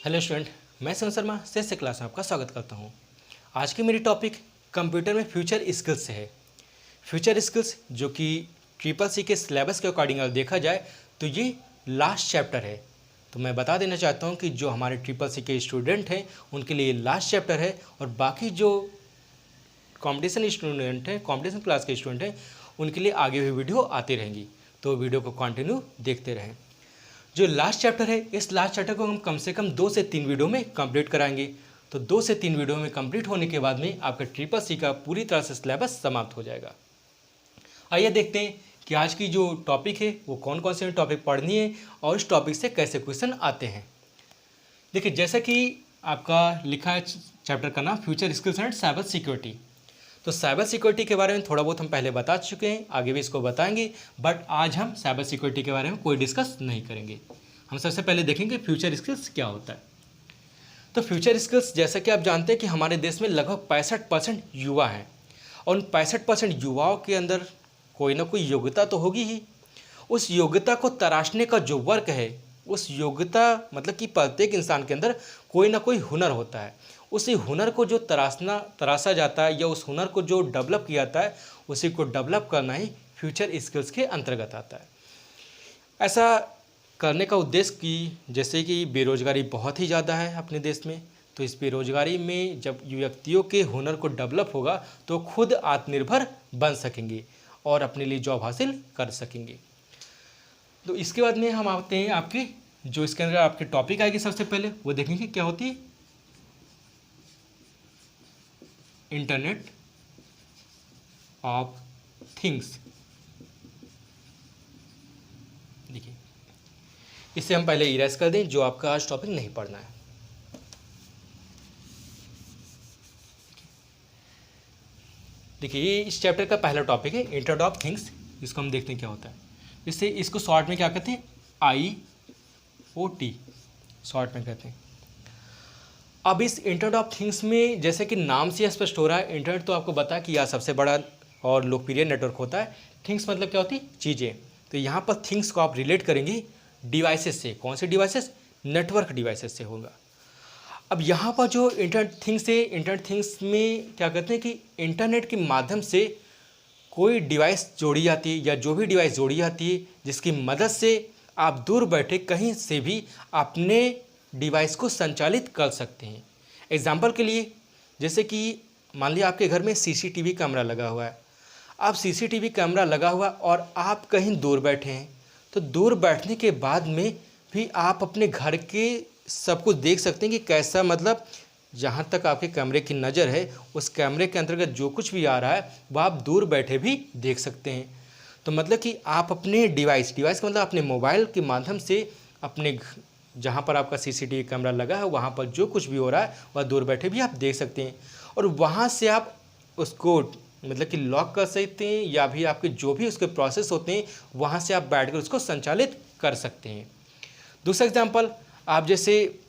Hello student, मैं शिव शर्मा से class में आपका स्वागत करता हूं। आज की मेरी टॉपिक कंप्यूटर में फ्यूचर स्किल्स से है। फ्यूचर स्किल्स जो कि ट्रिपल सी के सिलेबस के अकॉर्डिंग अगर देखा जाए तो ये लास्ट चैप्टर है। तो मैं बता देना चाहता हूं कि जो हमारे ट्रिपल सी के स्टूडेंट हैं उनके लिए लास्ट चैप्टर है, और बाकी जो कॉम्पिटिशन स्टूडेंट हैं, कॉम्पिटिशन क्लास के स्टूडेंट हैं, उनके लिए आगे भी वीडियो आती रहेंगी। तो वीडियो को कंटिन्यू देखते रहें। जो लास्ट चैप्टर है, इस लास्ट चैप्टर को हम कम से कम 2 से 3 वीडियो में कंप्लीट कराएंगे। तो 2 से 3 वीडियो में कंप्लीट होने के बाद में आपका ट्रिपल सी का पूरी तरह से सिलेबस समाप्त हो जाएगा। आइए देखते हैं कि आज की जो टॉपिक है वो कौन कौन से टॉपिक पढ़नी है और इस टॉपिक से कैसे क्वेश्चन आते हैं। देखिए, जैसा कि आपका लिखा है चैप्टर का नाम future skills and cyber security. तो साइबर सिक्योरिटी के बारे में थोड़ा बहुत हम पहले बता चुके हैं, आगे भी इसको बताएंगे, बट आज हम साइबर सिक्योरिटी के बारे में कोई डिस्कस नहीं करेंगे। हम सबसे पहले देखेंगे फ्यूचर स्किल्स क्या होता है। तो फ्यूचर स्किल्स, जैसा कि आप जानते हैं कि हमारे देश में लगभग 65% युवा हैं, और उन 65% युवाओं के अंदर कोई ना कोई योग्यता तो होगी ही। उस योग्यता को तराशने का जो वर्क है, उस योग्यता मतलब कि प्रत्येक इंसान के अंदर कोई ना कोई हुनर होता है। उसी हुनर को जो तराशा जाता है या उस हुनर को जो डेवलप किया जाता है, उसी को डेवलप करना ही फ्यूचर स्किल्स के अंतर्गत आता है। ऐसा करने का उद्देश्य कि जैसे कि बेरोजगारी बहुत ही ज़्यादा है अपने देश में, तो इस बेरोजगारी में जब व्यक्तियों के हुनर को डेवलप होगा तो खुद आत्मनिर्भर बन सकेंगे और अपने लिए जॉब हासिल कर सकेंगे। तो इसके बाद में हम आते हैं आपके जो इसके अंदर आपके टॉपिक आएगी, सबसे पहले वो देखेंगे क्या होती है इंटरनेट ऑफ थिंग्स। देखिए, इसे हम पहले इरेज कर दें जो आपका आज टॉपिक नहीं पढ़ना है। देखिए, ये इस चैप्टर का पहला टॉपिक है इंटरनेट ऑफ थिंग्स। इसको हम देखते हैं क्या होता है। इससे इसको शॉर्ट में क्या कहते हैं, IoT शॉर्ट में कहते हैं। अब इस इंटरनेट ऑफ थिंग्स में जैसे कि नाम से स्पष्ट हो रहा है, इंटरनेट तो आपको पता है कि यह सबसे बड़ा और लोकप्रिय नेटवर्क होता है। थिंग्स मतलब क्या होती है, चीज़ें। तो यहाँ पर थिंग्स को आप रिलेट करेंगे डिवाइसेस से। कौन से डिवाइसेस, नेटवर्क डिवाइसेस से होगा। अब यहाँ पर जो इंटरनेट थिंग्स है, इंटरनेट थिंग्स में क्या कहते हैं कि इंटरनेट के माध्यम से कोई डिवाइस जोड़ी जाती है या जो भी डिवाइस जोड़ी जाती है जिसकी मदद से आप दूर बैठे कहीं से भी अपने डिवाइस को संचालित कर सकते हैं। एग्जाम्पल के लिए, जैसे कि मान लिया आपके घर में CCTV कैमरा लगा हुआ है। अब CCTV कैमरा लगा हुआ और आप कहीं दूर बैठे हैं, तो दूर बैठने के बाद में भी आप अपने घर के सब कुछ देख सकते हैं कि कैसा, मतलब जहाँ तक आपके कैमरे की नज़र है उस कैमरे के अंतर्गत जो कुछ भी आ रहा है वह आप दूर बैठे भी देख सकते हैं। तो मतलब कि आप अपने डिवाइस का मतलब अपने मोबाइल के माध्यम से अपने जहाँ पर आपका CCTV कैमरा लगा है वहाँ पर जो कुछ भी हो रहा है वह दूर बैठे भी आप देख सकते हैं, और वहाँ से आप उसको मतलब कि लॉक कर सकते हैं, या भी आपके जो भी उसके प्रोसेस होते हैं वहाँ से आप बैठकर उसको संचालित कर सकते हैं। दूसरा एग्जांपल, आप जैसे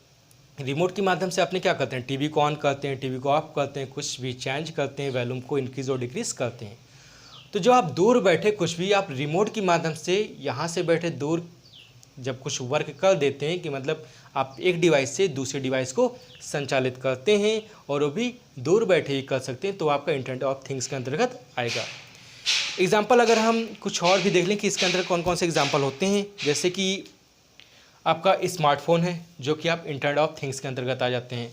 रिमोट के माध्यम से आपने क्या करते हैं, टीवी को ऑन करते हैं, टीवी को ऑफ करते हैं, कुछ भी चेंज करते हैं, वॉल्यूम को इंक्रीज और डिक्रीज करते हैं। तो जो आप दूर बैठे कुछ भी आप रिमोट के माध्यम से यहाँ से बैठे दूर जब कुछ वर्क कर देते हैं, कि मतलब आप एक डिवाइस से दूसरे डिवाइस को संचालित करते हैं और वो भी दूर बैठे ही कर सकते हैं, तो आपका इंटरनेट ऑफ थिंग्स के अंतर्गत आएगा। एग्जाम्पल अगर हम कुछ और भी देख लें कि इसके अंदर कौन कौन से एग्जाम्पल होते हैं, जैसे कि आपका स्मार्टफोन है जो कि आप इंटरनेट ऑफ थिंग्स के अंतर्गत आ जाते हैं।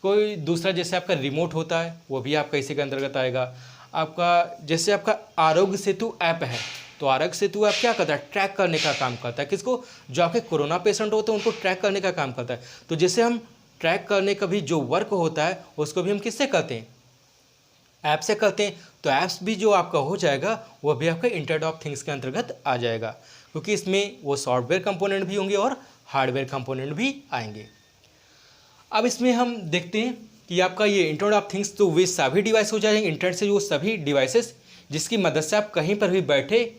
कोई दूसरा जैसे आपका रिमोट होता है वो भी आपका इसी के अंतर्गत आएगा। आपका जैसे आपका आरोग्य सेतु ऐप है, तो आरोग्य सेतु ऐप क्या करता है, ट्रैक करने का काम करता है। किसको, जो आपके कोरोना पेशेंट होते हैं उनको ट्रैक करने का काम करता है। तो जैसे हम ट्रैक करने का भी जो वर्क होता है उसको भी हम किससे करते हैं, ऐप से करते हैं। तो ऐप्स भी जो आपका हो जाएगा वह भी आपका इंटरनेट ऑफ थिंग्स के अंतर्गत आ जाएगा, क्योंकि इसमें वो सॉफ्टवेयर कंपोनेंट भी होंगे और हार्डवेयर कंपोनेंट भी आएंगे। अब इसमें हम देखते हैं कि आपका ये इंटरनेट ऑफ थिंग्स तो वे सभी डिवाइस हो जाएंगे इंटरनेट से, जो सभी डिवाइसेस जिसकी मदद से आप कहीं पर भी बैठे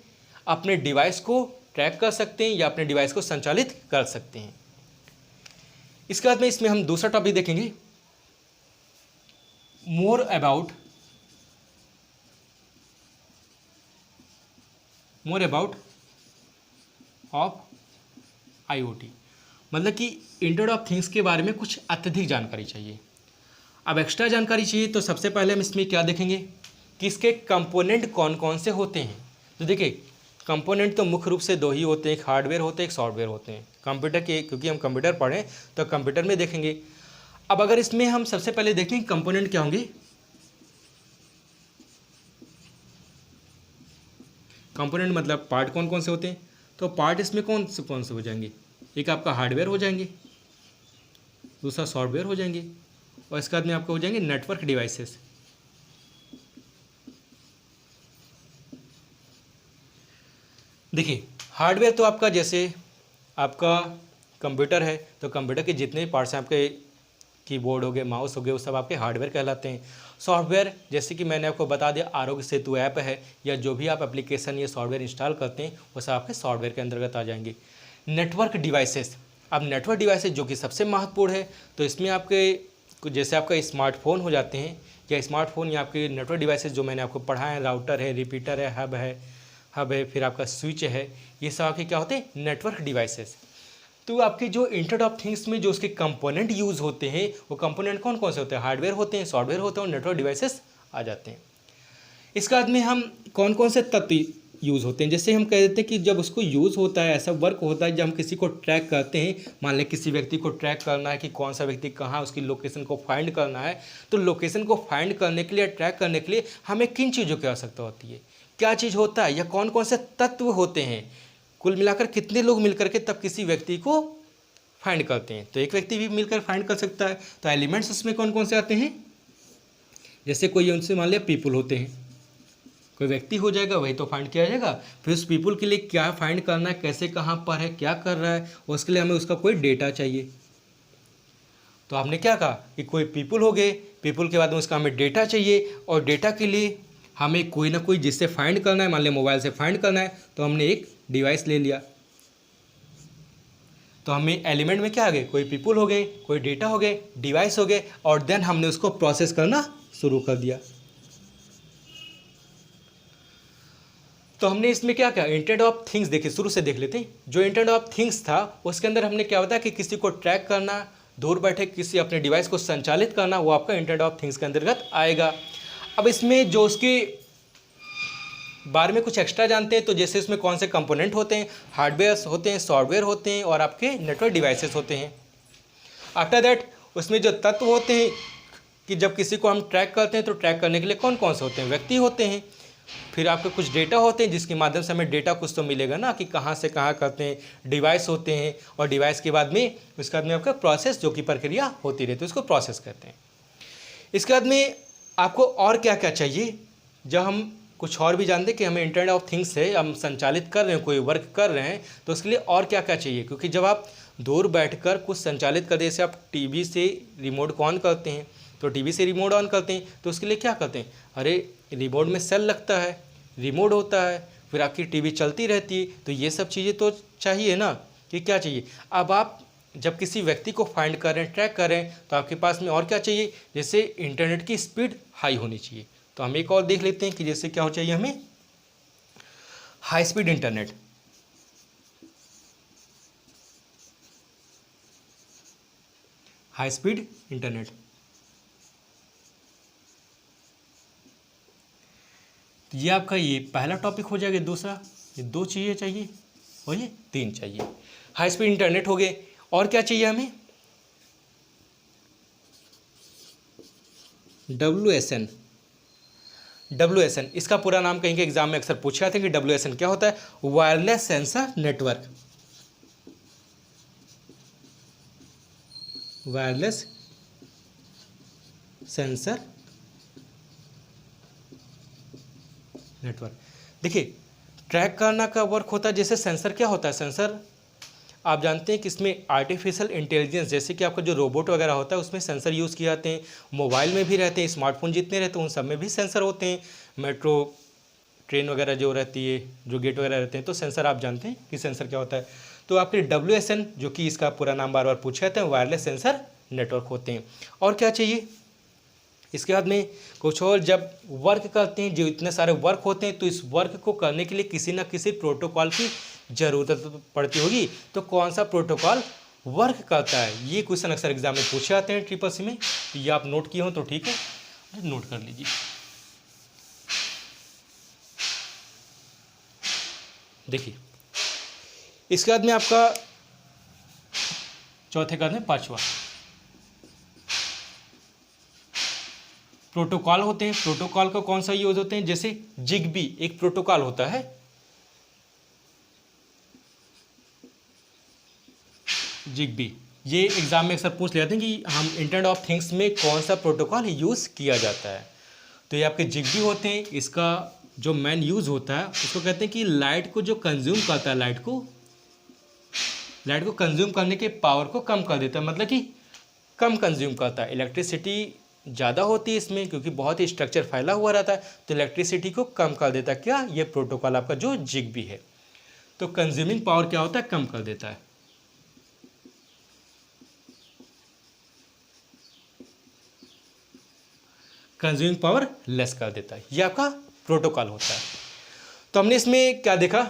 अपने डिवाइस को ट्रैक कर सकते हैं या अपने डिवाइस को संचालित कर सकते हैं। इसके बाद में इसमें हम दूसरा टॉपिक देखेंगे, मोर अबाउट ऑफ IoT। मतलब कि इंटरनेट ऑफ थिंग्स के बारे में कुछ अत्यधिक जानकारी चाहिए। अब एक्स्ट्रा जानकारी चाहिए तो सबसे पहले हम इसमें क्या देखेंगे कि इसके कंपोनेंट कौन कौन से होते हैं। तो देखिए कंपोनेंट तो मुख्य रूप से दो ही होते हैं, एक हार्डवेयर होते हैं, एक सॉफ्टवेयर होते हैं। कंप्यूटर के, क्योंकि हम कंप्यूटर पढ़ें तो कंप्यूटर में देखेंगे। अब अगर इसमें हम सबसे पहले देखें कंपोनेंट क्या होंगे। कंपोनेंट मतलब पार्ट कौन कौन से होते हैं। तो पार्ट इसमें कौन से हो जाएंगे, एक आपका हार्डवेयर हो जाएंगे, दूसरा सॉफ्टवेयर हो जाएंगे, और इसके बाद में आपका हो जाएंगे नेटवर्क डिवाइसेस। देखिए हार्डवेयर तो आपका जैसे आपका कंप्यूटर है तो कंप्यूटर के जितने भी पार्ट्स हैं, आपके कीबोर्ड हो गए, माउस हो गए, वो सब आपके हार्डवेयर कहलाते हैं। सॉफ्टवेयर जैसे कि मैंने आपको बता दिया आरोग्य सेतु ऐप है, या जो भी आप एप्लीकेशन या सॉफ्टवेयर इंस्टॉल करते हैं वो सब आपके सॉफ्टवेयर के अंतर्गत आ जाएंगे। नेटवर्क डिवाइसेस, अब नेटवर्क डिवाइसेस जो कि सबसे महत्वपूर्ण है, तो इसमें आपके जैसे आपका स्मार्टफोन हो जाते हैं, या स्मार्टफोन या आपके नेटवर्क डिवाइसेस जो मैंने आपको पढ़ा है, राउटर है, रिपीटर है, हब है, फिर आपका स्विच है, ये सब आपके क्या होते हैं, नेटवर्क डिवाइसेस। तो आपके जो इंटरनेट ऑफ थिंग्स में जो उसके कंपोनेंट यूज़ होते हैं, वो कंपोनेंट कौन कौन से होते हैं, हार्डवेयर होते हैं, सॉफ्टवेयर होते हैं, और नेटवर्क डिवाइसेस आ जाते हैं। इसके बाद में हम कौन कौन से तत्व यूज़ होते हैं, जैसे हम कह देते हैं कि जब उसको यूज़ होता है, ऐसा वर्क होता है जब हम किसी को ट्रैक करते हैं, मान लें किसी व्यक्ति को ट्रैक करना है कि कौन सा व्यक्ति कहाँ, उसकी लोकेशन को फाइंड करना है। तो लोकेशन को फाइंड करने के लिए, ट्रैक करने के लिए हमें किन चीज़ों की आवश्यकता होती है, क्या चीज़ होता है, या कौन कौन से तत्व होते हैं, कुल मिलाकर कितने लोग मिलकर के तब किसी व्यक्ति को फाइंड करते हैं। तो एक व्यक्ति भी मिलकर फाइंड कर सकता है। तो एलिमेंट्स उसमें कौन कौन से आते हैं, जैसे कोई उनसे मान लिया पीपल होते हैं, कोई व्यक्ति हो जाएगा वही तो फाइंड किया जाएगा। फिर उस पीपल के लिए क्या फाइंड करना है, कैसे कहाँ पर है, क्या कर रहा है, उसके लिए हमें उसका कोई डेटा चाहिए। तो हमने क्या कहा कि कोई पीपल हो गए, पीपल के बाद में उसका हमें डेटा चाहिए, और डेटा के लिए हमें कोई ना कोई जिससे फाइंड करना है, मान लिया मोबाइल से फाइंड करना है, तो हमने एक डिवाइस ले लिया। तो हमें एलिमेंट में क्या आ गए, कोई पीपल हो गए, कोई डेटा हो गए, डिवाइस हो गए, और देन हमने उसको प्रोसेस करना शुरू कर दिया। तो हमने इसमें क्या किया, इंटरनेट ऑफ थिंग्स देखिए शुरू से देख लेते हैं। जो इंटरनेट ऑफ थिंग्स था उसके अंदर हमने क्या बताया कि किसी को ट्रैक करना, दूर बैठे किसी अपने डिवाइस को संचालित करना, वो आपका इंटरनेट ऑफ थिंग्स के अंतर्गत आएगा। अब इसमें जो उसके बारे में कुछ एक्स्ट्रा जानते हैं, तो जैसे इसमें कौन से कंपोनेंट होते हैं, हार्डवेयर होते हैं, सॉफ्टवेयर होते हैं, और आपके नेटवर्क डिवाइसेस होते हैं। आफ्टर दैट उसमें जो तत्व होते हैं कि जब किसी को हम ट्रैक करते हैं तो ट्रैक करने के लिए कौन कौन से होते हैं, व्यक्ति होते हैं। फिर आपके कुछ डेटा होते हैं जिसके माध्यम से हमें डेटा कुछ तो मिलेगा ना, कि कहाँ से कहाँ करते हैं, डिवाइस होते हैं, और डिवाइस के बाद में उसके बाद में आपका प्रोसेस जो कि प्रक्रिया होती रहती है उसको प्रोसेस करते हैं। इसके बाद में आपको और क्या क्या चाहिए, जब हम कुछ और भी जानते हैं कि हमें इंटरनेट ऑफ थिंग्स से हम संचालित कर रहे हैं, कोई वर्क कर रहे हैं, तो उसके लिए और क्या क्या चाहिए। क्योंकि जब आप दूर बैठकर कुछ संचालित कर, जैसे आप टीवी से रिमोट को ऑन करते हैं, तो टीवी से रिमोट ऑन करते हैं तो उसके लिए क्या करते हैं, अरे रिमोट में सेल लगता है, रिमोट होता है, फिर आपकी टीवी चलती रहती है, तो ये सब चीज़ें तो चाहिए ना, कि क्या चाहिए। अब आप जब किसी व्यक्ति को फाइंड कर रहे हैं, ट्रैक कर रहे हैं, तो आपके पास में और क्या चाहिए, जैसे इंटरनेट की स्पीड हाई होनी चाहिए। तो हम एक और देख लेते हैं कि जैसे क्या हो चाहिए हमें, high speed internet. High speed internet, तो ये आपका ये पहला टॉपिक हो जाएगा। दूसरा ये दो चीज़ें चाहिए और ये तीन चाहिए। हाई स्पीड इंटरनेट हो गए, और क्या चाहिए हमें, WSN। WSN इसका पूरा नाम कहीं के एग्जाम में अक्सर पूछे जाते हैं कि WSN क्या होता है, wireless sensor network. Wireless sensor network. देखिए ट्रैक करना का वर्क होता है, जैसे सेंसर क्या होता है, सेंसर आप जानते हैं कि इसमें आर्टिफिशियल इंटेलिजेंस, जैसे कि आपका जो रोबोट वगैरह होता है उसमें सेंसर यूज़ किए जाते हैं, मोबाइल में भी रहते हैं, स्मार्टफोन जितने रहते हैं उन सब में भी सेंसर होते हैं, मेट्रो ट्रेन वगैरह जो रहती है, जो गेट वगैरह रहते हैं, तो सेंसर आप जानते हैं कि सेंसर क्या होता है। तो आपके WSN जो कि इसका पूरा नाम बार बार पूछे जाते हैं, वायरलेस सेंसर नेटवर्क होते हैं। और क्या चाहिए इसके बाद में, कुछ और जब वर्क करते हैं, जो इतने सारे वर्क होते हैं, तो इस वर्क को करने के लिए किसी ना किसी प्रोटोकॉल की ज़रूरत पड़ती होगी। तो कौन सा प्रोटोकॉल वर्क करता है। ये क्वेश्चन अक्सर एग्जाम में पूछे आते हैं ट्रिपल सी में, तो ये आप नोट किए हो तो ठीक है, नोट कर लीजिए। देखिए इसके बाद में आपका चौथे का में पांचवा प्रोटोकॉल होते हैं। प्रोटोकॉल का कौन सा यूज होते हैं, जैसे जिगबी एक प्रोटोकॉल होता है, जिगबी ये एग्जाम में अक्सर पूछ लेते हैं कि हम इंटरनेट ऑफ थिंग्स में कौन सा प्रोटोकॉल यूज किया जाता है। तो ये आपके जिगबी होते हैं। इसका जो मेन यूज होता है उसको कहते हैं कि लाइट को जो कंज्यूम करता है, लाइट को कंज्यूम करने के पावर को कम कर देता है, मतलब कि कम कंज्यूम करता है। इलेक्ट्रिसिटी ज़्यादा होती है इसमें क्योंकि बहुत ही स्ट्रक्चर फैला हुआ रहता है, तो इलेक्ट्रिसिटी को कम कर देता है। क्या ये प्रोटोकॉल आपका जो जिगबी है, तो कंज्यूमिंग पावर क्या होता है, कम कर देता है, कंज्यूमिंग पावर लेस कर देता है। ये आपका प्रोटोकॉल होता है। तो हमने इसमें क्या देखा,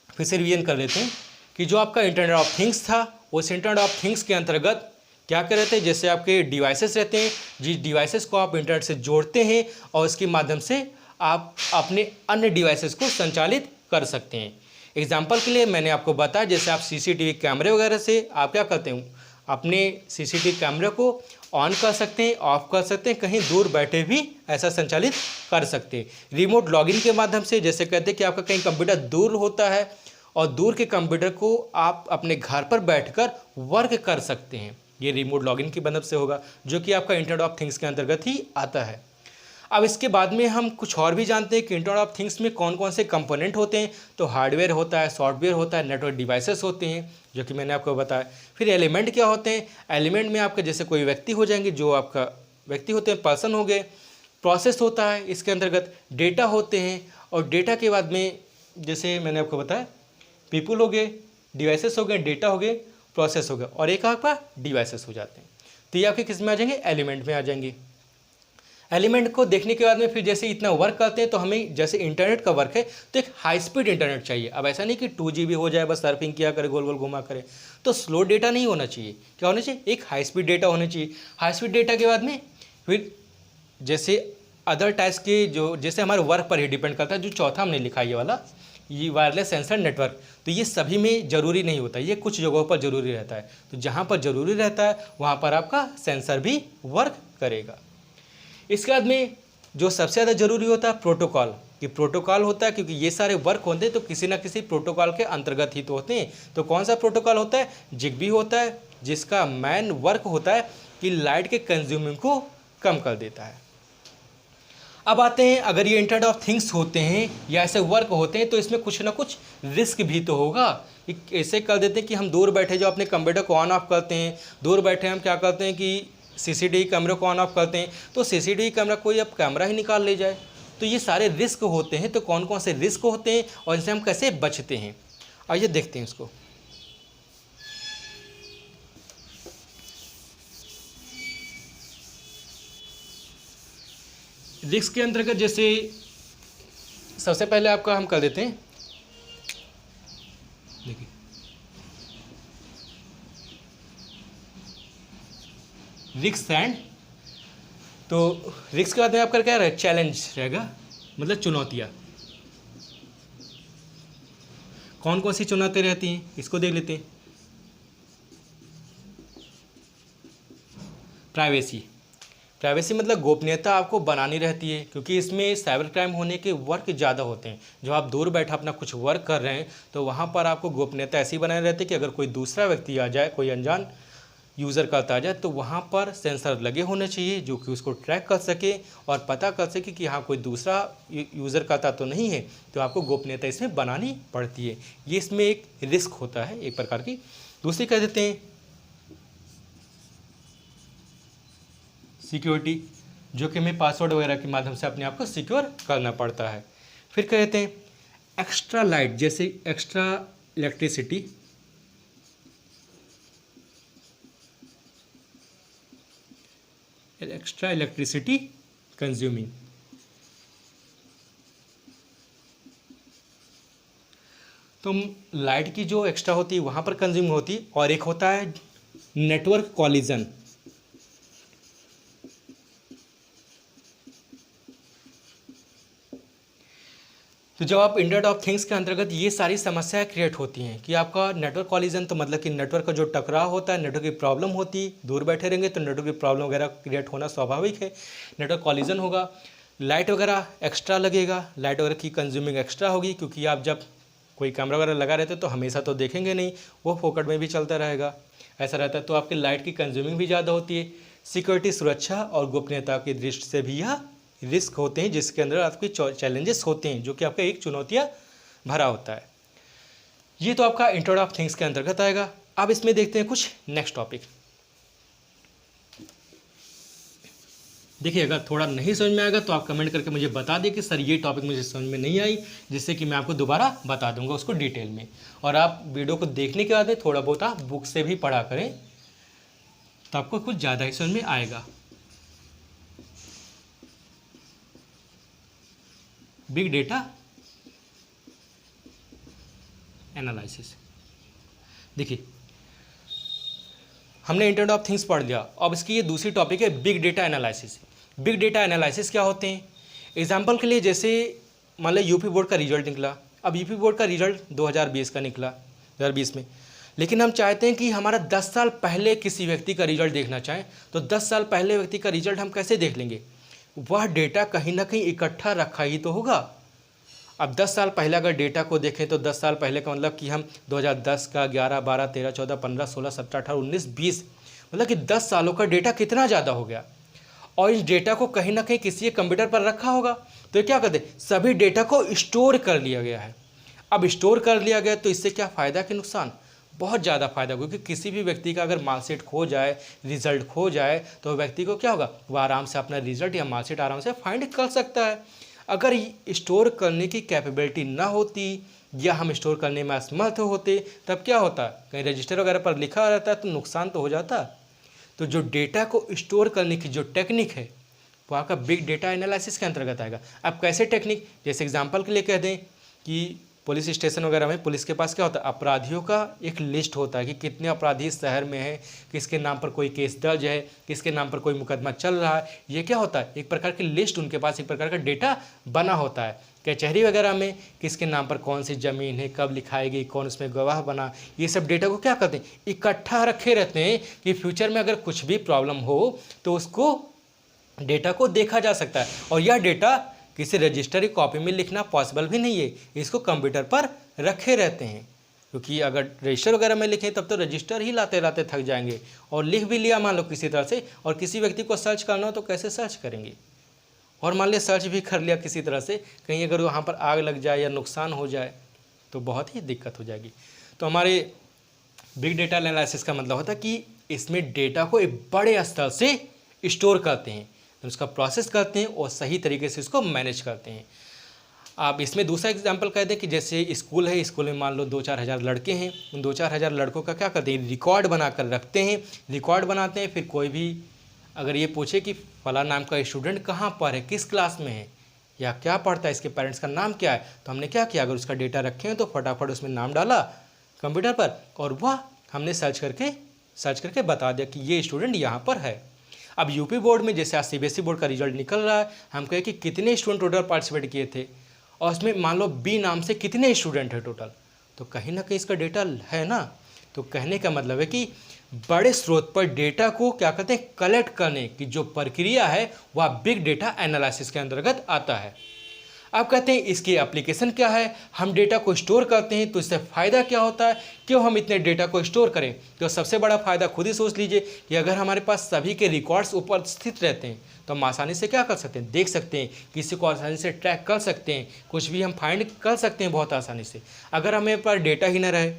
फिर से रिवीजन कर लेते हैं कि जो आपका इंटरनेट ऑफ थिंग्स था, उस इंटरनेट ऑफ थिंग्स के अंतर्गत क्या कर रहे थे, जैसे आपके डिवाइसेस रहते हैं, जिस डिवाइसेस को आप इंटरनेट से जोड़ते हैं और इसके माध्यम से आप अपने अन्य डिवाइसेस को संचालित कर सकते हैं। एग्जाम्पल के लिए मैंने आपको बताया, जैसे आप सीसीटीवी कैमरे वगैरह से आप क्या करते हैं, अपने सीसीटीवी कैमरे को ऑन कर सकते हैं, ऑफ कर सकते हैं, कहीं दूर बैठे भी ऐसा संचालित कर सकते हैं। रिमोट लॉगिन के माध्यम से, जैसे कहते हैं कि आपका कहीं कंप्यूटर दूर होता है और दूर के कंप्यूटर को आप अपने घर पर बैठकर वर्क कर सकते हैं, ये रिमोट लॉगिन की मदद से होगा, जो कि आपका इंटरनेट ऑफ थिंग्स के अंतर्गत ही आता है। अब इसके बाद में हम कुछ और भी जानते हैं कि इंटरनेट ऑफ थिंग्स में कौन कौन से कंपोनेंट होते हैं। तो हार्डवेयर होता है, सॉफ्टवेयर होता है, नेटवर्क डिवाइसेस होते हैं, जो कि मैंने आपको बताया। फिर एलिमेंट क्या होते हैं, एलिमेंट में आपके जैसे कोई व्यक्ति हो जाएंगे, जो आपका व्यक्ति होते हैं, पर्सन हो गए। प्रोसेस होता है, इसके अंतर्गत डेटा होते हैं, और डेटा के बाद में जैसे मैंने आपको बताया पीपल हो गए, डिवाइसेस हो गए, डेटा हो गए, प्रोसेस हो गया, और एक आपका डिवाइसेस हो जाते हैं। तो ये आपके किस में आ जाएंगे, एलिमेंट में आ जाएंगे। एलिमेंट को देखने के बाद में फिर जैसे इतना वर्क करते हैं, तो हमें जैसे इंटरनेट का वर्क है तो एक हाई स्पीड इंटरनेट चाहिए। अब ऐसा नहीं कि 2 GB हो जाए, बस सर्फिंग किया करे, गोल गोल घुमा करे, तो स्लो डेटा नहीं होना चाहिए। क्या होना चाहिए, एक हाई स्पीड डेटा होना चाहिए। हाई स्पीड डेटा के बाद में फिर जैसे अदर टाइप्स के जो जैसे हमारे वर्क पर ही डिपेंड करता है, जो चौथा हमने लिखा ये वाला, ये वायरलेस सेंसर नेटवर्क, तो ये सभी में ज़रूरी नहीं होता, ये कुछ जगहों पर ज़रूरी रहता है। तो जहाँ पर ज़रूरी रहता है वहाँ पर आपका सेंसर भी वर्क करेगा। इसके बाद में जो सबसे ज़्यादा ज़रूरी होता है प्रोटोकॉल, कि प्रोटोकॉल होता है क्योंकि ये सारे वर्क होते हैं तो किसी ना किसी प्रोटोकॉल के अंतर्गत ही तो होते हैं। तो कौन सा प्रोटोकॉल होता है, जिगबी होता है, जिसका मेन वर्क होता है कि लाइट के कंज्यूमिंग को कम कर देता है। अब आते हैं, अगर ये इंटरनेट ऑफ थिंग्स होते हैं या ऐसे वर्क होते हैं तो इसमें कुछ ना कुछ रिस्क भी तो होगा। ऐसे कर देते हैं कि हम दूर बैठे जो अपने कंप्यूटर को ऑन ऑफ करते हैं, दूर बैठे हम क्या करते हैं कि सीसीटीवी कैमरे को ऑन ऑफ करते हैं, तो सीसीटीवी कैमरा कोई अब कैमरा ही निकाल ले जाए, तो ये सारे रिस्क होते हैं। तो कौन कौन से रिस्क होते हैं और इनसे हम कैसे बचते हैं, आइए देखते हैं इसको। रिस्क के अंतर्गत जैसे सबसे पहले आपका हम कर देते हैं, देखिए रिस्क एंड, तो रिस्क के बाद में आपका क्या रहेगा, चैलेंज रहेगा, मतलब चुनौतियाँ। कौन कौन सी चुनौतियाँ रहती हैं इसको देख लेते हैं। प्राइवेसी, प्राइवेसी मतलब गोपनीयता आपको बनानी रहती है, क्योंकि इसमें साइबर क्राइम होने के वर्क ज़्यादा होते हैं। जो आप दूर बैठा अपना कुछ वर्क कर रहे हैं तो वहाँ पर आपको गोपनीयता ऐसी बनानी रहती है कि अगर कोई दूसरा व्यक्ति आ जाए, कोई अनजान यूज़र करता आ जाए, तो वहाँ पर सेंसर लगे होने चाहिए जो कि उसको ट्रैक कर सके और पता कर सके कि हाँ कोई दूसरा यूज़र करता तो नहीं है। तो आपको गोपनीयता इसमें बनानी पड़ती है, ये इसमें एक रिस्क होता है एक प्रकार की। दूसरी कह देते हैं सिक्योरिटी, जो कि हमें पासवर्ड वगैरह के माध्यम से अपने आप को सिक्योर करना पड़ता है। फिर कहते हैं एक्स्ट्रा लाइट, जैसे extra electricity, extra electricity consuming. तो लाइट की जो एक्स्ट्रा होती है वहाँ पर कंज्यूम होती, और एक होता है नेटवर्क कॉलिजन। तो जब आप इंटरनेट ऑफ थिंग्स के अंतर्गत ये सारी समस्याएं क्रिएट होती हैं कि आपका नेटवर्क कॉलिजन, तो मतलब कि नेटवर्क का जो टकराव होता है, नेटवर्क की प्रॉब्लम होती, दूर बैठे रहेंगे तो नेटवर्क की प्रॉब्लम वगैरह क्रिएट होना स्वाभाविक है, नेटवर्क कॉलिजन होगा, लाइट वगैरह एक्स्ट्रा लगेगा, लाइट वगैरह की कंज्यूमिंग एक्स्ट्रा होगी, क्योंकि आप जब कोई कैमरा वगैरह लगा रहते तो हमेशा तो देखेंगे नहीं, वो फोकट में भी चलता रहेगा, ऐसा रहता है, तो आपकी लाइट की कंज्यूमिंग भी ज़्यादा होती है। सिक्योरिटी, सुरक्षा और गोपनीयता की दृष्टि से भी यह रिस्क होते हैं, जिसके अंदर आपकी चैलेंजेस होते हैं, जो कि आपका एक चुनौतियाँ भरा होता है। ये तो आपका इंटरनेट ऑफ थिंग्स के अंतर्गत आएगा। अब इसमें देखते हैं कुछ नेक्स्ट टॉपिक। देखिए, अगर थोड़ा नहीं समझ में आएगा तो आप कमेंट करके मुझे बता दें कि सर ये टॉपिक मुझे समझ में नहीं आई, जिससे कि मैं आपको दोबारा बता दूंगा उसको डिटेल में। और आप वीडियो को देखने के बाद थोड़ा बहुत आप बुक से भी पढ़ा करें, तो आपको कुछ ज़्यादा ही समझ में आएगा। Big data analysis. देखिए, हमने इंटरनेट ऑफ थिंग्स पढ़ लिया, अब इसकी ये दूसरी टॉपिक है big data analysis. Big data analysis क्या होते हैं? एग्जांपल के लिए, जैसे मान लो यूपी बोर्ड का रिजल्ट निकला। अब यूपी बोर्ड का रिजल्ट 2020 का निकला, 2020 में, लेकिन हम चाहते हैं कि हमारा 10 साल पहले किसी व्यक्ति का रिजल्ट देखना चाहें, तो 10 साल पहले व्यक्ति का रिजल्ट हम कैसे देख लेंगे? वह डेटा कहीं ना कहीं इकट्ठा रखा ही तो होगा। अब 10 साल पहले अगर डेटा को देखें तो 10 साल पहले का मतलब कि हम 2010 का 11, 12, 13, 14, 15, 16, 17, 18, 19, 20, मतलब कि 10 सालों का डेटा कितना ज़्यादा हो गया। और इस डेटा को कहीं ना कहीं किसी कंप्यूटर पर रखा होगा, तो क्या करते, सभी डेटा को स्टोर कर लिया गया है। अब स्टोर कर लिया गया तो इससे क्या फ़ायदा कि नुकसान? बहुत ज़्यादा फायदा, क्योंकि किसी भी व्यक्ति का अगर मार्कशीट खो जाए, रिजल्ट खो जाए, तो व्यक्ति को क्या होगा, वह आराम से अपना रिजल्ट या मार्कशीट आराम से फाइंड कर सकता है। अगर स्टोर करने की कैपेबिलिटी ना होती या हम स्टोर करने में असमर्थ होते, तब क्या होता, कहीं रजिस्टर वगैरह पर लिखा रहता है तो नुकसान तो हो जाता। तो जो डेटा को स्टोर करने की जो टेक्निक है वो आपका बिग डेटा एनालिसिस के अंतर्गत आएगा। अब कैसे टेक्निक, जैसे एग्जांपल के लिए कह दें कि पुलिस स्टेशन वगैरह में पुलिस के पास क्या होता है, अपराधियों का एक लिस्ट होता है कि कितने अपराधी शहर में हैं, किसके नाम पर कोई केस दर्ज है, किसके नाम पर कोई मुकदमा चल रहा है। ये क्या होता है, एक प्रकार की लिस्ट, उनके पास एक प्रकार का डेटा बना होता है। कचहरी वगैरह में किसके नाम पर कौन सी ज़मीन है, कब लिखाई गई, कौन उसमें गवाह बना, ये सब डेटा को क्या करते हैं, इकट्ठा रखे रहते हैं कि फ्यूचर में अगर कुछ भी प्रॉब्लम हो तो उसको डेटा को देखा जा सकता है। और यह डेटा किसी रजिस्टर की कॉपी में लिखना पॉसिबल भी नहीं है, इसको कंप्यूटर पर रखे रहते हैं, क्योंकि अगर रजिस्टर वगैरह में लिखें तब तो रजिस्टर ही लाते लाते थक जाएंगे। और लिख भी लिया मान लो किसी तरह से, और किसी व्यक्ति को सर्च करना हो तो कैसे सर्च करेंगे? और मान लिया सर्च भी कर लिया किसी तरह से, कहीं अगर वहाँ पर आग लग जाए या नुकसान हो जाए तो बहुत ही दिक्कत हो जाएगी। तो हमारे बिग डेटा एनालिसिस का मतलब होता है कि इसमें डेटा को एक बड़े स्तर से स्टोर करते हैं, उसका प्रोसेस करते हैं और सही तरीके से उसको मैनेज करते हैं। आप इसमें दूसरा एग्जांपल कह दें कि जैसे स्कूल है, स्कूल में मान लो 2-4 हज़ार लड़के हैं, उन 2-4 हज़ार लड़कों का क्या करते हैं, रिकॉर्ड बना कर रखते हैं, रिकॉर्ड बनाते हैं। फिर कोई भी अगर ये पूछे कि फला नाम का स्टूडेंट कहाँ पर है, किस क्लास में है या क्या पढ़ता है, इसके पेरेंट्स का नाम क्या है, तो हमने क्या किया, अगर उसका डेटा रखे हैं तो फटाफट उसमें नाम डाला कंप्यूटर पर और वह हमने सर्च करके बता दिया कि ये स्टूडेंट यहाँ पर है। अब यूपी बोर्ड में जैसे आज सीबीएसई बोर्ड का रिजल्ट निकल रहा है, हम कहें कि कितने स्टूडेंट टोटल पार्टिसिपेट किए थे और उसमें मान लो बी नाम से कितने स्टूडेंट है टोटल, तो कहीं ना कहीं इसका डेटा है ना। तो कहने का मतलब है कि बड़े स्रोत पर डेटा को क्या कहते हैं, कलेक्ट करने की जो प्रक्रिया है वह बिग डेटा एनालिसिस के अंतर्गत आता है। आप कहते हैं इसकी एप्लीकेशन क्या है, हम डेटा को स्टोर करते हैं तो इससे फ़ायदा क्या होता है, क्यों हम इतने डेटा को स्टोर करें? तो सबसे बड़ा फ़ायदा खुद ही सोच लीजिए कि अगर हमारे पास सभी के रिकॉर्ड्स उपस्थित रहते हैं तो हम आसानी से क्या कर सकते हैं, देख सकते हैं, किसी को आसानी से ट्रैक कर सकते हैं, कुछ भी हम फाइंड कर सकते हैं बहुत आसानी से। अगर हमें पास डेटा ही ना रहे,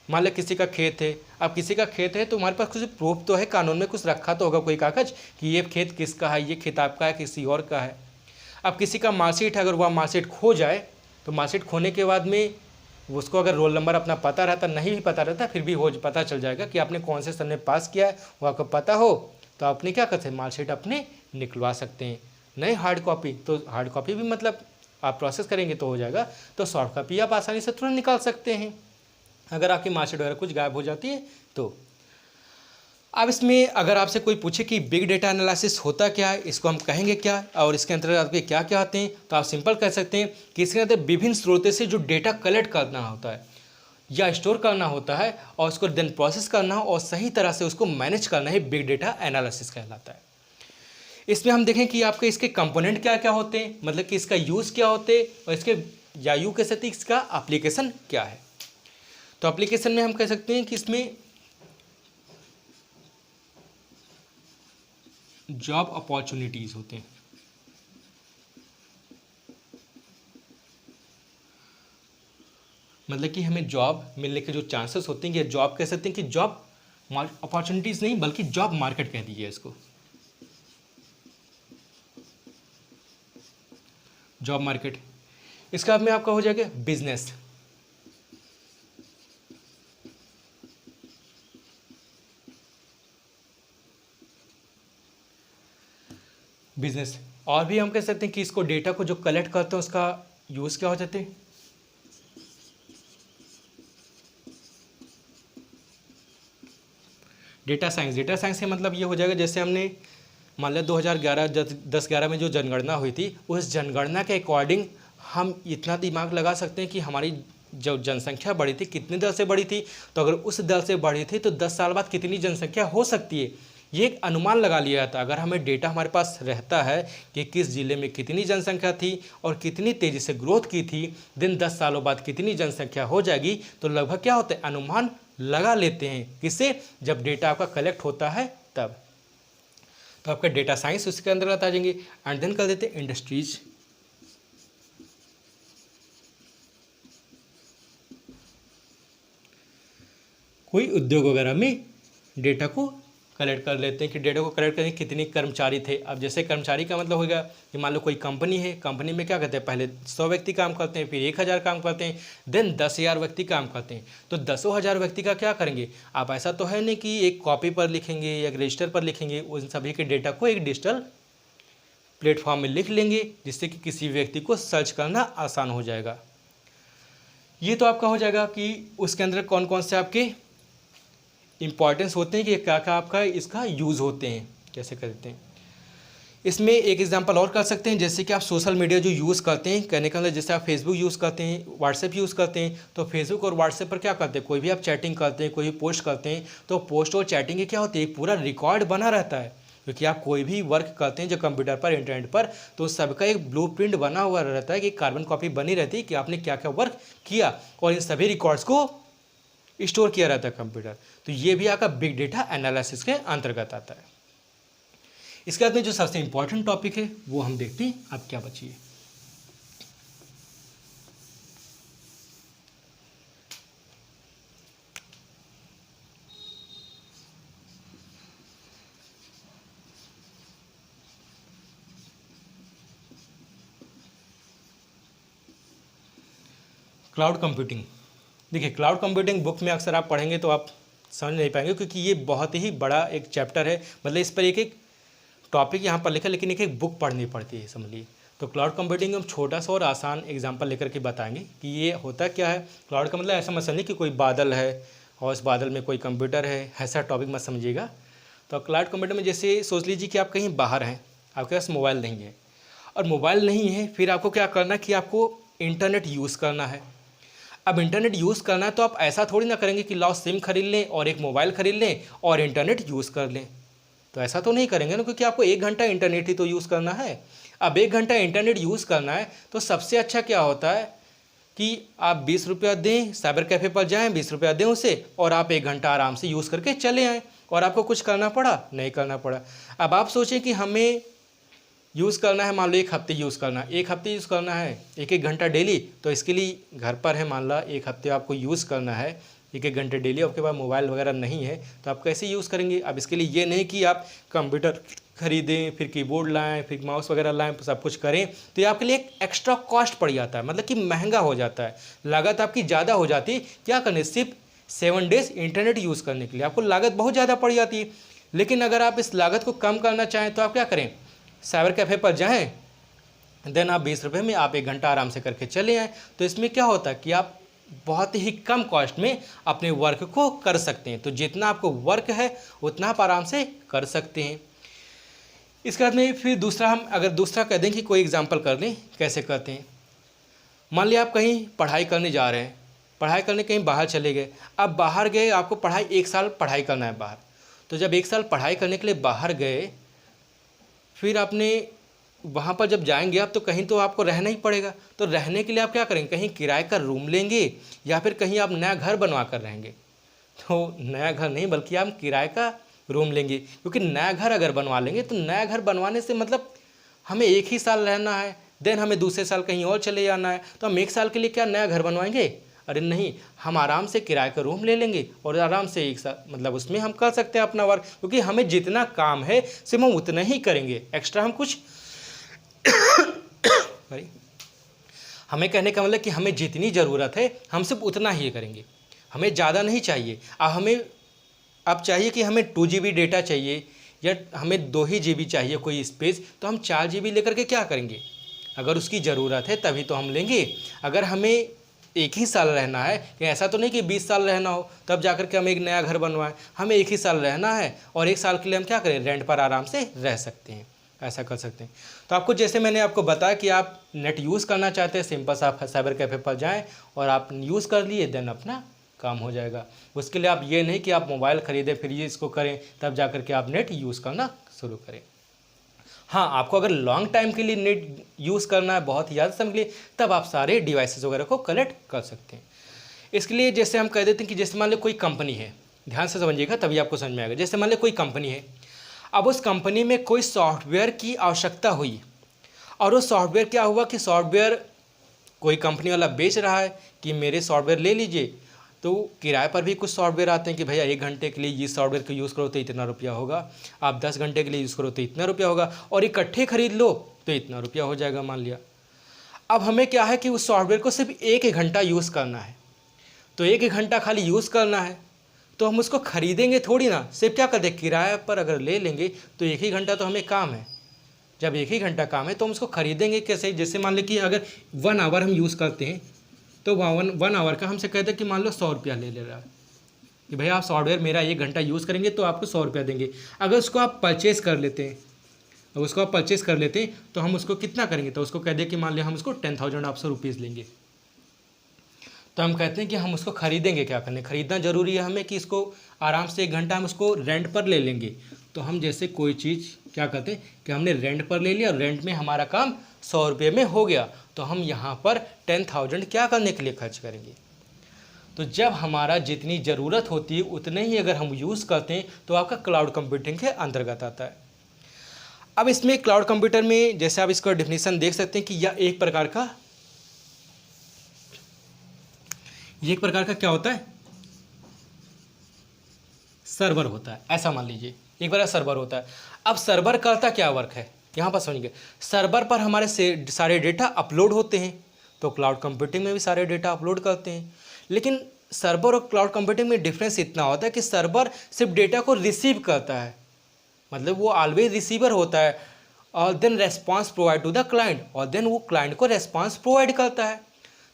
मान लो किसी का खेत है, अब किसी का खेत है तो हमारे पास कुछ प्रूफ तो है, कानून में कुछ रखा तो होगा कोई कागज कि ये खेत किसका है, ये खेत आपका है किसी और का है। अब किसी का मार्कशीट है, अगर वह मार्कशीट खो जाए तो मार्कशीट खोने के बाद में उसको अगर रोल नंबर अपना पता रहता, नहीं भी पता रहता, फिर भी हो पता चल जाएगा कि आपने कौन से सन में पास किया है, वो आपको पता हो तो आपने क्या करते हैं, मार्कशीट अपने निकलवा सकते हैं। नहीं हार्ड कॉपी, तो हार्ड कॉपी भी मतलब आप प्रोसेस करेंगे तो हो जाएगा, तो सॉफ्ट कॉपी आप आसानी से तुरंत निकाल सकते हैं। अगर आपकी मार्कशीट वगैरह कुछ गायब हो जाती है तो। अब इसमें अगर आपसे कोई पूछे कि बिग डेटा एनालिसिस होता क्या है, इसको हम कहेंगे क्या और इसके अंतर्गत आपके क्या क्या आते हैं, तो आप सिंपल कह सकते हैं कि इसके अंदर विभिन्न स्रोतों से जो डेटा कलेक्ट करना होता है या स्टोर करना होता है और उसको देन प्रोसेस करना और सही तरह से उसको मैनेज करना ही बिग डेटा एनालिसिस कहलाता है। इसमें हम देखें कि आपके इसके कंपोनेंट क्या क्या होते हैं, मतलब कि इसका यूज़ क्या होते हैं और इसके या यूँ कह सकते हैं इसका एप्लीकेशन क्या है। तो एप्लीकेशन में हम कह सकते हैं कि इसमें जॉब अपॉर्चुनिटीज़ होते हैं, मतलब कि हमें जॉब मिलने के जो चांसेस होते हैं, या जॉब कह सकते हैं कि जॉब अपॉर्चुनिटीज़ नहीं बल्कि जॉब मार्केट कह दीजिए इसको, जॉब मार्केट। इसका में आपका हो जाएगा बिजनेस, बिजनेस। और भी हम कह सकते हैं कि इसको डेटा को जो कलेक्ट करते हैं उसका यूज़ क्या हो जाते हैं, डेटा साइंस। डेटा साइंस का मतलब ये हो जाएगा जैसे हमने मान लिया 2011 10-11 में जो जनगणना हुई थी, उस जनगणना के अकॉर्डिंग हम इतना दिमाग लगा सकते हैं कि हमारी जो जनसंख्या बढ़ी थी कितने दर से बढ़ी थी, तो अगर उस दर से बढ़ी थी तो 10 साल बाद कितनी जनसंख्या हो सकती है, ये एक अनुमान लगा लिया था। अगर हमें डेटा हमारे पास रहता है कि किस ज़िले में कितनी जनसंख्या थी और कितनी तेज़ी से ग्रोथ की थी, दिन 10 सालों बाद कितनी जनसंख्या हो जाएगी, तो लगभग क्या होता है अनुमान लगा लेते हैं। किससे? जब डेटा आपका कलेक्ट होता है तब। तो आपका डेटा साइंस उसके अंदर आ जाएंगे। एंड देन कर देते हैं इंडस्ट्रीज, कोई उद्योग वगैरह में डेटा को कलेक्ट कर लेते हैं कि डेटा को कलेक्ट करने कितने कर्मचारी थे। अब जैसे कर्मचारी का मतलब होगा कि मान लो कोई कंपनी है, कंपनी में क्या करते हैं, पहले 100 व्यक्ति काम करते हैं, फिर 1000 काम करते हैं, देन 10,000 व्यक्ति काम करते हैं। तो 10,000 व्यक्ति का क्या करेंगे आप, ऐसा तो है नहीं कि एक कॉपी पर लिखेंगे या रजिस्टर पर लिखेंगे, उन सभी के डेटा को एक डिजिटल प्लेटफॉर्म में लिख लेंगे जिससे कि किसी व्यक्ति को सर्च करना आसान हो जाएगा। ये तो आपका हो जाएगा कि उसके अंदर कौन कौन से आपके इंपॉर्टेंस होते हैं कि क्या क्या आपका इसका यूज़ होते हैं, कैसे करते हैं। इसमें एक एग्जांपल और कर सकते हैं, जैसे कि आप सोशल मीडिया जो यूज़ करते हैं, कहने का मतलब जैसे आप फेसबुक यूज़ करते हैं, व्हाट्सएप यूज़ करते हैं, तो फेसबुक और व्हाट्सएप पर क्या करते हैं, कोई भी आप चैटिंग करते हैं, कोई भी पोस्ट करते हैं, तो पोस्ट और चैटिंग के क्या होती है, एक पूरा रिकॉर्ड बना रहता है। क्योंकि आप कोई भी वर्क करते हैं जो कंप्यूटर पर, इंटरनेट पर, तो सबका एक ब्लूप्रिंट बना हुआ रहता है कि कार्बन कॉपी बनी रहती है कि आपने क्या क्या वर्क किया, और इन सभी रिकॉर्ड्स को स्टोर किया रहता है कंप्यूटर। तो ये भी आपका बिग डेटा एनालिसिस के अंतर्गत आता है। इसके बाद में जो सबसे इंपॉर्टेंट टॉपिक है वो हम देखते हैं, आप क्या बचिए। Cloud computing. देखिए क्लाउड कंप्यूटिंग बुक में अक्सर आप पढ़ेंगे तो आप समझ नहीं पाएंगे, क्योंकि ये बहुत ही बड़ा एक चैप्टर है, मतलब इस पर एक एक टॉपिक यहाँ पर लिखा है, लेकिन एक एक बुक पढ़नी पड़ती है, समझ लीजिए। तो क्लाउड कंप्यूटिंग हम छोटा सा और आसान एग्जांपल लेकर के बताएंगे कि ये होता क्या है। क्लाउड का मतलब ऐसा मत समझिए कि कोई बादल है और उस बादल में कोई कंप्यूटर है, ऐसा टॉपिक मत समझिएगा। तो क्लाउड कंप्यूटर में जैसे सोच लीजिए कि आप कहीं बाहर हैं, आपके पास मोबाइल नहीं है, और मोबाइल नहीं है, फिर आपको क्या करना है कि आपको इंटरनेट यूज़ करना है। अब इंटरनेट यूज़ करना है तो आप ऐसा थोड़ी ना करेंगे कि लाओ सिम खरीद लें और एक मोबाइल खरीद लें और इंटरनेट यूज़ कर लें, तो ऐसा तो नहीं करेंगे ना, क्योंकि आपको 1 घंटा इंटरनेट ही तो यूज़ करना है। अब 1 घंटा इंटरनेट यूज़ करना है तो सबसे अच्छा क्या होता है कि आप 20 रुपया दें, साइबर कैफ़े पर जाएँ, 20 रुपया दें उसे, और आप 1 घंटा आराम से यूज़ करके चले आएँ, और आपको कुछ करना पड़ा नहीं करना पड़ा। अब आप सोचें कि हमें यूज़ करना है, मान लो 1 हफ्ते यूज़ करना है, 1 हफ्ते यूज़ करना है 1-1 घंटा डेली, तो इसके लिए घर पर है, मान लो 1 हफ्ते आपको यूज़ करना है 1-1 घंटे डेली, आपके पास मोबाइल वगैरह नहीं है, तो आप कैसे यूज़ करेंगे। अब इसके लिए ये नहीं कि आप कंप्यूटर खरीदें, फिर कीबोर्ड लाएं, फिर माउस वगैरह लाएं, सब कुछ करें, तो ये आपके लिए एक एक्स्ट्रा कॉस्ट पड़ जाता है, मतलब कि महंगा हो जाता है, लागत आपकी ज़्यादा हो जाती है। क्या करने, सिर्फ 7 डेज़ इंटरनेट यूज़ करने के लिए आपको लागत बहुत ज़्यादा पड़ जाती है। लेकिन अगर आप इस लागत को कम करना चाहें तो आप क्या करें, साइबर कैफ़े पर जाएं, देन आप 20 रुपये में आप 1 घंटा आराम से करके चले आएँ। तो इसमें क्या होता है कि आप बहुत ही कम कॉस्ट में अपने वर्क को कर सकते हैं। तो जितना आपको वर्क है उतना आप आराम से कर सकते हैं। इसके बाद में फिर दूसरा, हम अगर दूसरा कह दें कि कोई एग्जांपल कर लें कैसे करते हैं। मान लिया आप कहीं पढ़ाई करने जा रहे हैं, पढ़ाई करने कहीं बाहर चले गए। अब बाहर गए, आपको पढ़ाई 1 साल पढ़ाई करना है बाहर। तो जब 1 साल पढ़ाई करने के लिए बाहर गए, फिर आपने वहाँ पर जब जाएंगे आप, तो कहीं तो आपको रहना ही पड़ेगा। तो रहने के लिए आप क्या करेंगे, कहीं किराए का रूम लेंगे या फिर कहीं आप नया घर बनवा कर रहेंगे। तो नया घर नहीं बल्कि आप किराए का रूम लेंगे, क्योंकि नया घर अगर बनवा लेंगे तो नया घर बनवाने से मतलब हमें 1 ही साल रहना है, देन हमें दूसरे साल कहीं और चले जाना है। तो हम 1 साल के लिए क्या नया घर बनवाएंगे? अरे नहीं, हम आराम से किराए का रूम ले लेंगे और आराम से 1 साल मतलब उसमें हम कर सकते हैं अपना वर्क, क्योंकि हमें जितना काम है सिर्फ हम उतना ही करेंगे, एक्स्ट्रा हम कुछ हमें कहने का मतलब कि हमें जितनी ज़रूरत है हम सिर्फ उतना ही करेंगे, हमें ज़्यादा नहीं चाहिए। अब चाहिए कि हमें 2 GB डेटा चाहिए या हमें 2 ही GB चाहिए कोई स्पेस, तो हम 4 GB लेकर के क्या करेंगे? अगर उसकी ज़रूरत है तभी तो हम लेंगे। अगर हमें 1 ही साल रहना है, कि ऐसा तो नहीं कि 20 साल रहना हो तब जाकर के हम एक नया घर बनवाएं। हमें 1 ही साल रहना है और 1 साल के लिए हम क्या करें, रेंट पर आराम से रह सकते हैं, ऐसा कर सकते हैं। तो आपको जैसे मैंने आपको बताया कि आप नेट यूज़ करना चाहते हैं, सिंपल सा आप साइबर कैफ़े पर जाएँ और आप यूज़ कर लिए, देन अपना काम हो जाएगा। उसके लिए आप ये नहीं कि आप मोबाइल ख़रीदें फिर ये इसको करें तब जा कर के आप नेट यूज़ करना शुरू करें। हाँ, आपको अगर लॉन्ग टाइम के लिए नेट यूज़ करना है, बहुत ही ज़्यादा समय के लिए, तब आप सारे डिवाइसेस वगैरह को कलेक्ट कर सकते हैं। इसके लिए जैसे हम कह देते हैं कि जैसे मान लो कोई कंपनी है, ध्यान से समझिएगा तभी आपको समझ में आएगा। जैसे मान लो कोई कंपनी है, अब उस कंपनी में कोई सॉफ्टवेयर की आवश्यकता हुई और वो सॉफ्टवेयर क्या हुआ कि सॉफ्टवेयर कोई कंपनी वाला बेच रहा है कि मेरे सॉफ्टवेयर ले लीजिए। तो किराए पर भी कुछ सॉफ्टवेयर आते हैं कि भैया 1 घंटे के लिए इस सॉफ्टवेयर को यूज़ करो तो इतना रुपया होगा, आप 10 घंटे के लिए यूज़ करो तो इतना रुपया होगा, और इकट्ठे खरीद लो तो इतना रुपया हो जाएगा मान लिया। अब हमें क्या है कि उस सॉफ्टवेयर को सिर्फ 1 घंटा यूज़ करना है, तो 1 घंटा खाली यूज़ करना है, तो हम उसको खरीदेंगे थोड़ी ना, सिर्फ क्या करते किराए पर अगर ले लेंगे तो 1 ही घंटा तो हमें काम है। जब 1 ही घंटा काम है तो हम उसको खरीदेंगे कैसे? जैसे मान लें कि अगर 1 आवर हम यूज़ करते हैं तो 1 आवर का हमसे कहते हैं कि मान लो 100 रुपया ले रहा है कि भैया आप सॉफ्टवेयर मेरा 1 घंटा यूज़ करेंगे तो आपको 100 रुपया देंगे। अगर उसको आप परचेज़ कर लेते हैं, अब उसको आप परचेज़ कर लेते हैं तो हम उसको कितना करेंगे? तो उसको कह दें कि मान लिया हम उसको 10,000 आप 100 रुपीज़ लेंगे। तो हम कहते हैं कि हम उसको खरीदेंगे, क्या करने खरीदना ज़रूरी है हमें कि इसको आराम से 1 घंटा हम उसको रेंट पर ले लेंगे। तो हम जैसे कोई चीज़ क्या करते हैं कि हमने रेंट पर ले लिया और रेंट में हमारा काम 100 रुपये में हो गया, तो हम यहाँ पर 10,000 क्या करने के लिए खर्च करेंगे? तो जब हमारा जितनी ज़रूरत होती है उतने ही अगर हम यूज़ करते हैं तो आपका क्लाउड कंप्यूटिंग के अंतर्गत आता है। अब इसमें क्लाउड कंप्यूटर में जैसे आप इसका डेफिनेशन देख सकते हैं कि यह एक प्रकार का क्या होता है, सर्वर होता है, ऐसा मान लीजिए एक बार सर्वर होता है। अब सर्वर करता क्या वर्क है, यहाँ पर समझिए। सर्वर पर हमारे से सारे डेटा अपलोड होते हैं, तो क्लाउड कंप्यूटिंग में भी सारे डेटा अपलोड करते हैं। लेकिन सर्वर और क्लाउड कंप्यूटिंग में डिफरेंस इतना होता है कि सर्वर सिर्फ डेटा को रिसीव करता है, मतलब वो ऑलवेज रिसीवर होता है, और then response provide to the client, और देन वो क्लाइंट को रेस्पॉन्स प्रोवाइड करता है।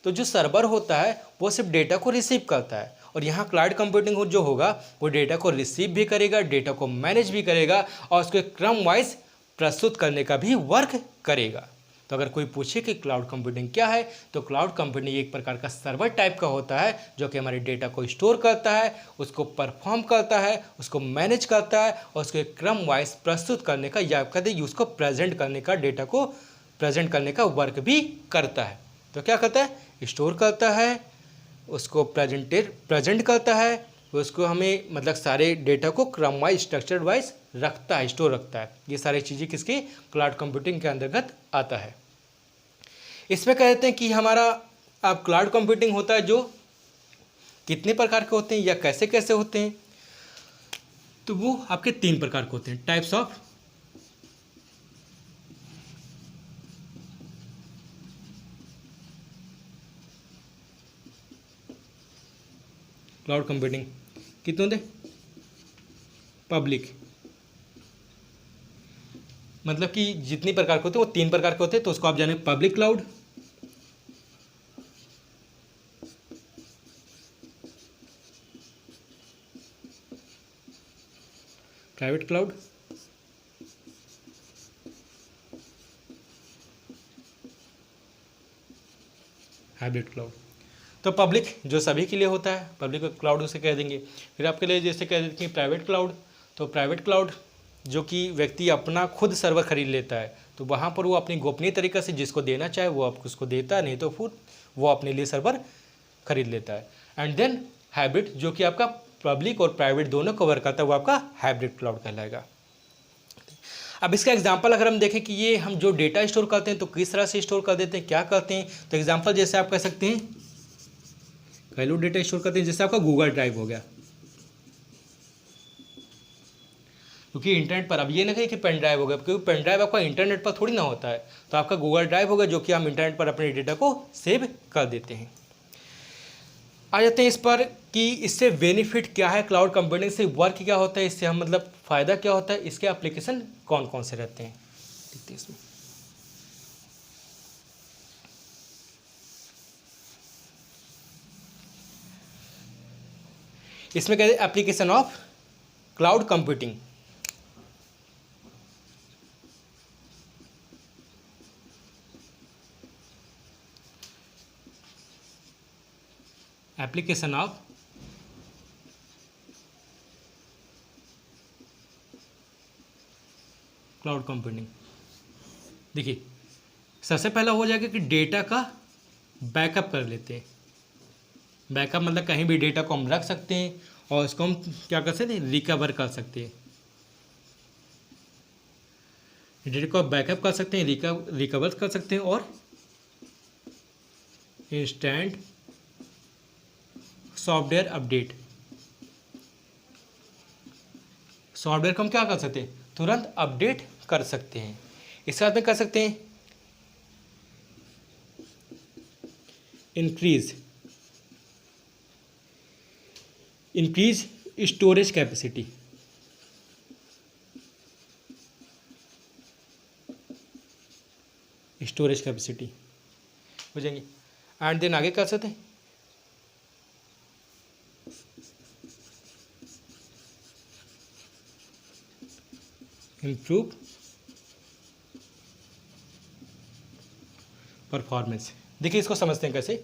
तो जो सर्वर होता है वो सिर्फ डेटा को रिसीव करता है, और यहाँ क्लाउड कंप्यूटिंग जो होगा वो डेटा को रिसीव भी करेगा, डेटा को मैनेज भी करेगा और उसको क्रम वाइज प्रस्तुत करने का भी वर्क करेगा। तो अगर कोई पूछे कि क्लाउड कंप्यूटिंग क्या है, तो क्लाउड कंप्यूटिंग एक प्रकार का सर्वर टाइप का होता है जो कि हमारे डेटा को स्टोर करता है, उसको परफॉर्म करता है, उसको मैनेज करता है और उसको एक क्रम वाइज प्रस्तुत करने का या कहते हैं उसको प्रेजेंट करने का, डेटा को प्रेजेंट करने का वर्क भी करता है। तो क्या करता है, स्टोर करता है, उसको प्रेजेंट करता है, उसको हमें मतलब सारे डेटा को क्रम वाइज स्ट्रक्चर्ड वाइज रखता है, स्टोर रखता है। ये सारी चीज़ें किसके, क्लाउड कंप्यूटिंग के अंतर्गत आता है। इसमें कहते हैं कि हमारा अब क्लाउड कंप्यूटिंग होता है जो कितने प्रकार के होते हैं या कैसे कैसे होते हैं, तो वो आपके 3 प्रकार के होते हैं, टाइप्स ऑफ क्लाउड कंप्यूटिंग। कितने होते, पब्लिक, मतलब कि जितनी प्रकार के होते हैं वो 3 प्रकार के होते हैं, तो उसको आप जाने public cloud, private cloud, hybrid cloud. तो पब्लिक जो सभी के लिए होता है, पब्लिक क्लाउड उसे कह देंगे। फिर आपके लिए जैसे कह देते हैं प्राइवेट क्लाउड, तो प्राइवेट क्लाउड जो कि व्यक्ति अपना खुद सर्वर खरीद लेता है, तो वहाँ पर वो अपनी गोपनीय तरीक़े से जिसको देना चाहे वो आपको उसको देता है, नहीं तो फिर वो अपने लिए सर्वर खरीद लेता है। एंड देन हाइब्रिड जो कि आपका पब्लिक और प्राइवेट दोनों कवर करता है, वो आपका हाइब्रिड क्लाउड कहलाएगा। अब इसका एग्जांपल अगर हम देखें कि ये हम जो डेटा स्टोर करते हैं तो किस तरह से स्टोर कर देते हैं, क्या करते हैं, तो एग्जांपल जैसे आप कह सकते हैं घरेलू डेटा स्टोर करते हैं, जैसे आपका गूगल ड्राइव हो गया, क्योंकि इंटरनेट पर अब ये ना कहीं कि पेन ड्राइव हो गया, क्योंकि पेन ड्राइव आपका इंटरनेट पर थोड़ी ना होता है, तो आपका गूगल ड्राइव होगा जो कि हम इंटरनेट पर अपने डेटा को सेव कर देते हैं। आ जाते हैं इस पर कि इससे बेनिफिट क्या है, क्लाउड कंप्यूटिंग से वर्क क्या होता है, इससे हम मतलब फ़ायदा क्या होता है, इसके एप्लीकेशन कौन कौन से रहते हैं, देखते हैं इसमें। इसमें कहते हैं application of cloud computing. Application of cloud computing. देखिए सबसे पहला हो जाएगा कि डेटा का बैकअप कर लेते हैं। बैकअप मतलब कहीं भी डेटा को हम रख सकते हैं और इसको हम क्या कर सकते हैं, रिकवर कर सकते हैं। डेटा को बैकअप कर सकते हैं, रिकवर कर सकते हैं और इंस्टेंट सॉफ्टवेयर अपडेट, सॉफ्टवेयर को हम क्या कर सकते हैं, तुरंत अपडेट कर सकते हैं। इसके साथ में कर सकते हैं increase storage capacity, storage capacity हो जाएंगे। एंड देन आगे कर सकते हैं इम्प्रूव परफॉर्मेंस। देखिए इसको समझते हैं कैसे,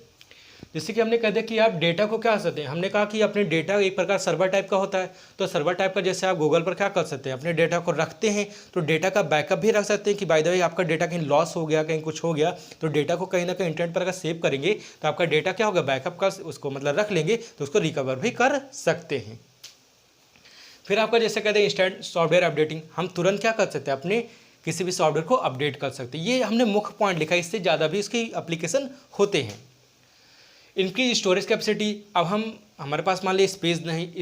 जैसे कि हमने कह दिया कि आप डेटा को क्या कर सकते हैं, हमने कहा कि अपने डेटा एक प्रकार सर्वर टाइप का होता है, तो सर्वर टाइप का जैसे आप गूगल पर क्या कर सकते हैं, अपने डेटा को रखते हैं, तो डेटा का बैकअप भी रख सकते हैं कि बाय द वे आपका डेटा कहीं लॉस हो गया, कहीं कुछ हो गया, तो डेटा को कहीं ना कहीं इंटरनेट पर अगर सेव करेंगे तो आपका डेटा क्या होगा, बैकअप का उसको मतलब रख लेंगे तो उसको रिकवर भी कर सकते हैं। फिर आपका जैसे कहते हैं इंस्टेंट सॉफ्टवेयर अपडेटिंग, हम तुरंत क्या कर सकते हैं, अपने किसी भी सॉफ्टवेयर को अपडेट कर सकते हैं। ये हमने मुख्य पॉइंट लिखा है, इससे ज़्यादा भी इसकी एप्लीकेशन होते हैं। इनकी स्टोरेज कैपेसिटी, अब हमारे पास मान लीजिए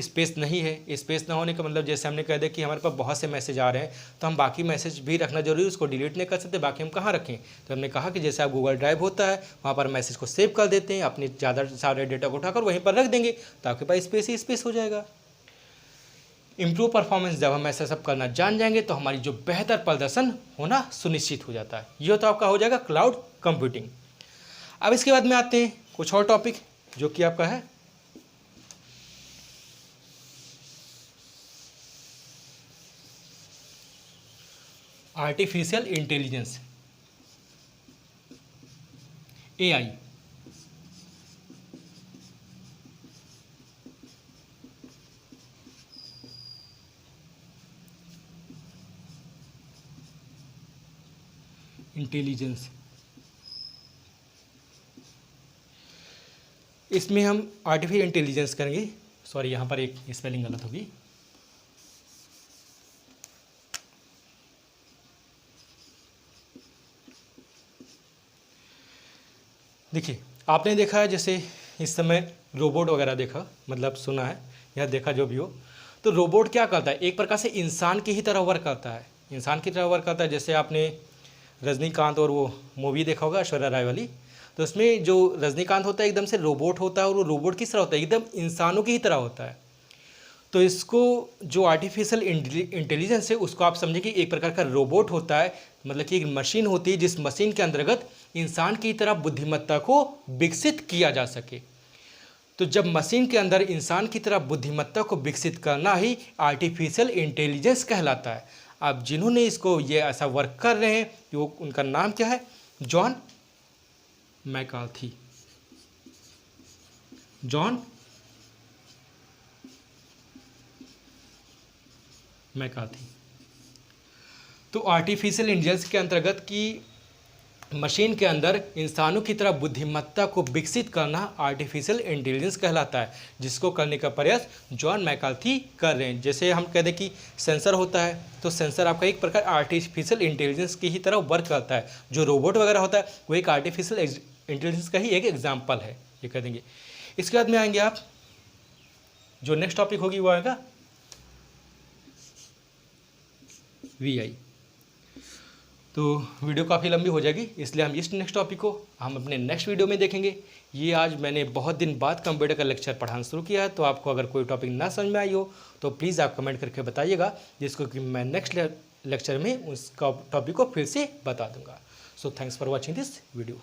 स्पेस नहीं है, स्पेस ना होने का मतलब जैसे हमने कह दिया कि हमारे पास बहुत से मैसेज आ रहे हैं तो हम बाकी मैसेज भी रखना जरूरी है, उसको डिलीट नहीं कर सकते, बाकी हम कहाँ रखें, तो हमने कहा कि जैसे आप गूगल ड्राइव होता है वहाँ पर मैसेज को सेव कर देते हैं, अपने ज़्यादा सारे डेटा को उठाकर वहीं पर रख देंगे तो आपके पास स्पेस ही स्पेस हो जाएगा। इम्प्रूव परफॉर्मेंस, जब हम ऐसा सब करना जान जाएंगे तो हमारी जो बेहतर प्रदर्शन होना सुनिश्चित हो जाता है। ये तो आपका हो जाएगा क्लाउड कंप्यूटिंग। अब इसके बाद में आते हैं कुछ और टॉपिक जो कि आपका है आर्टिफिशियल इंटेलिजेंस, AI। इंटेलिजेंस, इसमें हम आर्टिफिशियल इंटेलिजेंस करेंगे, सॉरी यहाँ पर एक स्पेलिंग गलत होगी, देखिए आपने देखा है जैसे इस समय रोबोट वगैरह देखा, मतलब सुना है या देखा जो भी हो, तो रोबोट क्या करता है, एक प्रकार से इंसान की ही तरह वर्क करता है, इंसान की तरह वर्क करता है। जैसे आपने रजनीकांत और वो मूवी देखा होगा ऐश्वर्या राय वाली, तो उसमें जो रजनीकांत होता है एकदम से रोबोट होता है और वो रोबोट किस तरह होता है, एकदम इंसानों की ही तरह होता है। तो इसको जो आर्टिफिशियल इंटेलिजेंस है उसको आप समझें कि एक प्रकार का रोबोट होता है, मतलब कि एक मशीन होती है जिस मशीन के अंतर्गत इंसान की तरह बुद्धिमत्ता को विकसित किया जा सके। तो जब मशीन के अंदर इंसान की तरह बुद्धिमत्ता को विकसित करना ही आर्टिफिशियल इंटेलिजेंस कहलाता है। अब जिन्होंने इसको ये ऐसा वर्क कर रहे हैं, वो उनका नाम क्या है? John McCarthy. John McCarthy. तो आर्टिफिशियल इंटेलिजेंस के अंतर्गत की मशीन के अंदर इंसानों की तरह बुद्धिमत्ता को विकसित करना आर्टिफिशियल इंटेलिजेंस कहलाता है, जिसको करने का प्रयास जॉन मैकार्थी कर रहे हैं। जैसे हम कहते हैं कि सेंसर होता है, तो सेंसर आपका एक प्रकार आर्टिफिशियल इंटेलिजेंस की ही तरह वर्क करता है। जो रोबोट वगैरह होता है वो एक आर्टिफिशियल इंटेलिजेंस का ही एक एग्जाम्पल है, ये कह देंगे। इसके बाद में आएंगे आप, जो नेक्स्ट टॉपिक होगी वो आएगा VI। तो वीडियो काफ़ी लंबी हो जाएगी, इसलिए हम इस नेक्स्ट टॉपिक को हम अपने नेक्स्ट वीडियो में देखेंगे। ये आज मैंने बहुत दिन बाद कंप्यूटर का लेक्चर पढ़ाना शुरू किया है, तो आपको अगर कोई टॉपिक ना समझ में आई हो तो प्लीज़ आप कमेंट करके बताइएगा, जिसको कि मैं नेक्स्ट लेक्चर में उसका टॉपिक को फिर से बता दूंगा। So thanks for watching this video.